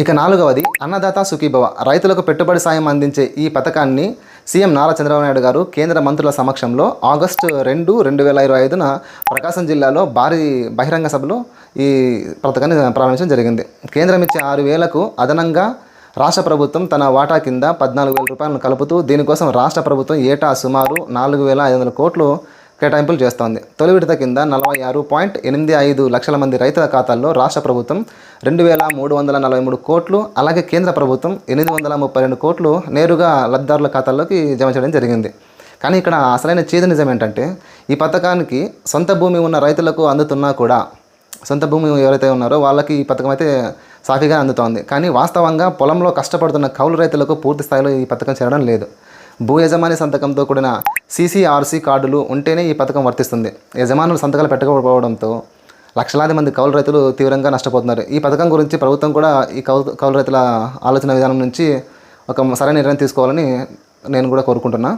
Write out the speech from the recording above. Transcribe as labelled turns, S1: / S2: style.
S1: ఇక నాలుగవది అన్నదాత సుఖీభవ. రైతులకు పెట్టుబడి సాయం అందించే ఈ పథకాన్ని సీఎం నారా చంద్రబాబు నాయుడు గారు కేంద్ర మంత్రుల సమక్షంలో ఆగస్టు 2, 2025న ప్రకాశం జిల్లాలో భారీ బహిరంగ సభలో ఈ పథకాన్ని ప్రారంభించడం జరిగింది. కేంద్రం ఇచ్చే 6,000కు అదనంగా రాష్ట్ర ప్రభుత్వం తన వాటా కింద 14,000 రూపాయలను కలుపుతూ దీనికోసం రాష్ట్ర ప్రభుత్వం ఏటా సుమారు 4,500 కోట్లు కేటాయింపులు చేస్తోంది. తొలి విడత కింద 46.85 లక్షల మంది రైతుల ఖాతాల్లో రాష్ట్ర ప్రభుత్వం 2,343 కోట్లు, అలాగే కేంద్ర ప్రభుత్వం 832 కోట్లు నేరుగా లబ్ధిదారుల ఖాతాల్లోకి జమ చేయడం జరిగింది. కానీ ఇక్కడ అసలైన చేదు నిజం ఏంటంటే, ఈ పథకానికి సొంత భూమి ఉన్న రైతులకు అందుతున్నా కూడా, సొంత భూమి ఎవరైతే ఉన్నారో వాళ్ళకి ఈ పథకం అయితే సాఫీగా అందుతోంది. కానీ వాస్తవంగా పొలంలో కష్టపడుతున్న కౌలు రైతులకు పూర్తి స్థాయిలో ఈ పథకం చేరడం లేదు. భూ యజమాని సంతకంతో కూడిన CCRC కార్డులు ఉంటేనే ఈ పథకం వర్తిస్తుంది. యజమానులు సంతకాలు పెట్టకపోవడంతో లక్షలాది మంది కౌలు రైతులు తీవ్రంగా నష్టపోతున్నారు. ఈ పథకం గురించి ప్రభుత్వం కూడా ఈ కౌలు రైతుల ఆలోచన విధానం నుంచి ఒక సరైన నిర్ణయం తీసుకోవాలని నేను కూడా కోరుకుంటున్నా.